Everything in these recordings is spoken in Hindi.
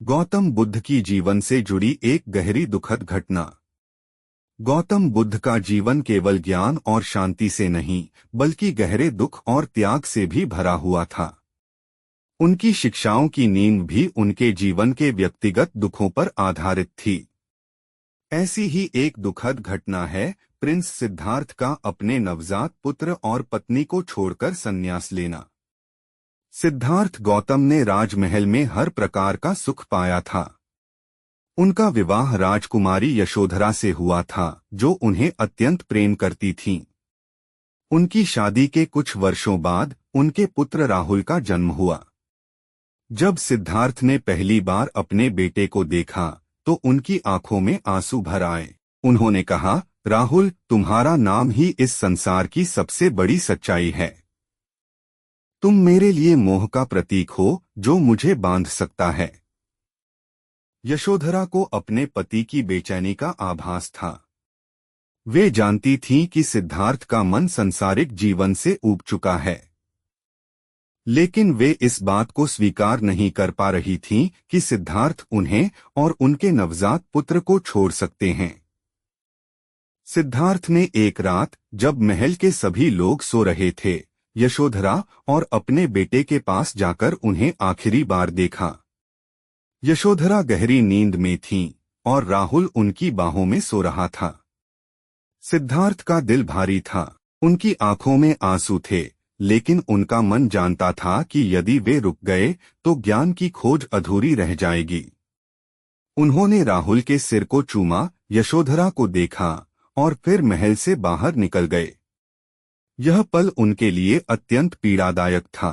गौतम बुद्ध की जीवन से जुड़ी एक गहरी दुखद घटना। गौतम बुद्ध का जीवन केवल ज्ञान और शांति से नहीं, बल्कि गहरे दुख और त्याग से भी भरा हुआ था। उनकी शिक्षाओं की नींव भी उनके जीवन के व्यक्तिगत दुखों पर आधारित थी। ऐसी ही एक दुखद घटना है प्रिंस सिद्धार्थ का अपने नवजात पुत्र और पत्नी को छोड़कर संन्यास लेना। सिद्धार्थ गौतम ने राजमहल में हर प्रकार का सुख पाया था। उनका विवाह राजकुमारी यशोधरा से हुआ था, जो उन्हें अत्यंत प्रेम करती थीं। उनकी शादी के कुछ वर्षों बाद उनके पुत्र राहुल का जन्म हुआ। जब सिद्धार्थ ने पहली बार अपने बेटे को देखा तो उनकी आंखों में आंसू भर आए। उन्होंने कहा, राहुल, तुम्हारा नाम ही इस संसार की सबसे बड़ी सच्चाई है। तुम मेरे लिए मोह का प्रतीक हो, जो मुझे बांध सकता है। यशोधरा को अपने पति की बेचैनी का आभास था। वे जानती थीं कि सिद्धार्थ का मन सांसारिक जीवन से ऊब चुका है, लेकिन वे इस बात को स्वीकार नहीं कर पा रही थीं कि सिद्धार्थ उन्हें और उनके नवजात पुत्र को छोड़ सकते हैं। सिद्धार्थ ने एक रात, जब महल के सभी लोग सो रहे थे, यशोधरा और अपने बेटे के पास जाकर उन्हें आखिरी बार देखा। यशोधरा गहरी नींद में थीं और राहुल उनकी बाहों में सो रहा था। सिद्धार्थ का दिल भारी था। उनकी आंखों में आंसू थे, लेकिन उनका मन जानता था कि यदि वे रुक गए तो ज्ञान की खोज अधूरी रह जाएगी। उन्होंने राहुल के सिर को चूमा, यशोधरा को देखा और फिर महल से बाहर निकल गए। यह पल उनके लिए अत्यंत पीड़ादायक था।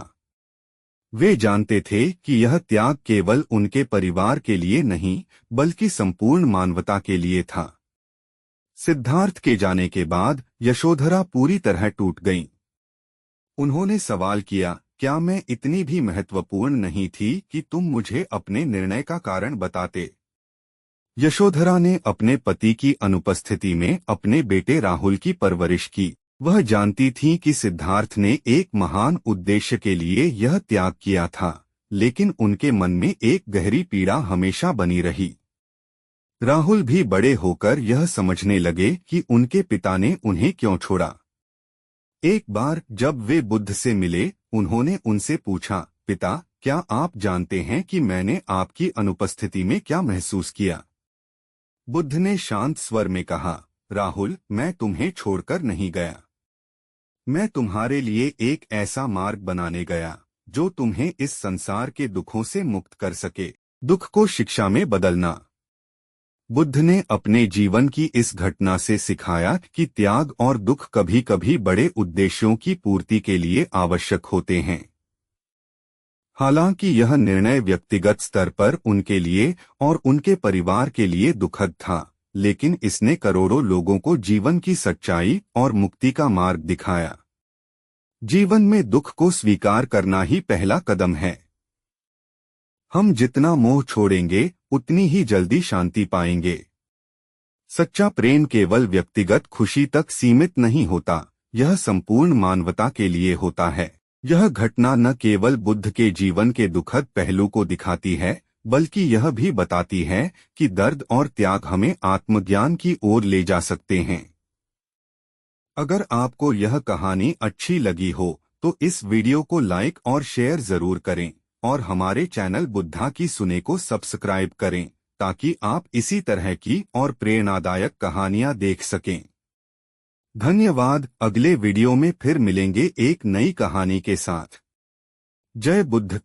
वे जानते थे कि यह त्याग केवल उनके परिवार के लिए नहीं, बल्कि संपूर्ण मानवता के लिए था। सिद्धार्थ के जाने के बाद यशोधरा पूरी तरह टूट गईं। उन्होंने सवाल किया, क्या मैं इतनी भी महत्वपूर्ण नहीं थी कि तुम मुझे अपने निर्णय का कारण बताते? यशोधरा ने अपने पति की अनुपस्थिति में अपने बेटे राहुल की परवरिश की। वह जानती थी कि सिद्धार्थ ने एक महान उद्देश्य के लिए यह त्याग किया था, लेकिन उनके मन में एक गहरी पीड़ा हमेशा बनी रही। राहुल भी बड़े होकर यह समझने लगे कि उनके पिता ने उन्हें क्यों छोड़ा। एक बार जब वे बुद्ध से मिले, उन्होंने उनसे पूछा, पिता, क्या आप जानते हैं कि मैंने आपकी अनुपस्थिति में क्या महसूस किया? बुद्ध ने शांत स्वर में कहा, राहुल, मैं तुम्हें छोड़कर नहीं गया। मैं तुम्हारे लिए एक ऐसा मार्ग बनाने गया जो तुम्हें इस संसार के दुखों से मुक्त कर सके। दुख को शिक्षा में बदलना। बुद्ध ने अपने जीवन की इस घटना से सिखाया कि त्याग और दुख कभी कभी बड़े उद्देश्यों की पूर्ति के लिए आवश्यक होते हैं। हालांकि यह निर्णय व्यक्तिगत स्तर पर उनके लिए और उनके परिवार के लिए दुखद था, लेकिन इसने करोड़ों लोगों को जीवन की सच्चाई और मुक्ति का मार्ग दिखाया। जीवन में दुख को स्वीकार करना ही पहला कदम है। हम जितना मोह छोड़ेंगे, उतनी ही जल्दी शांति पाएंगे। सच्चा प्रेम केवल व्यक्तिगत खुशी तक सीमित नहीं होता, यह संपूर्ण मानवता के लिए होता है। यह घटना न केवल बुद्ध के जीवन के दुखद पहलू को दिखाती है, बल्कि यह भी बताती है कि दर्द और त्याग हमें आत्मज्ञान की ओर ले जा सकते हैं। अगर आपको यह कहानी अच्छी लगी हो तो इस वीडियो को लाइक और शेयर जरूर करें और हमारे चैनल बुद्धा की सुने को सब्सक्राइब करें, ताकि आप इसी तरह की और प्रेरणादायक कहानियां देख सकें। धन्यवाद। अगले वीडियो में फिर मिलेंगे एक नई कहानी के साथ। जय बुद्ध।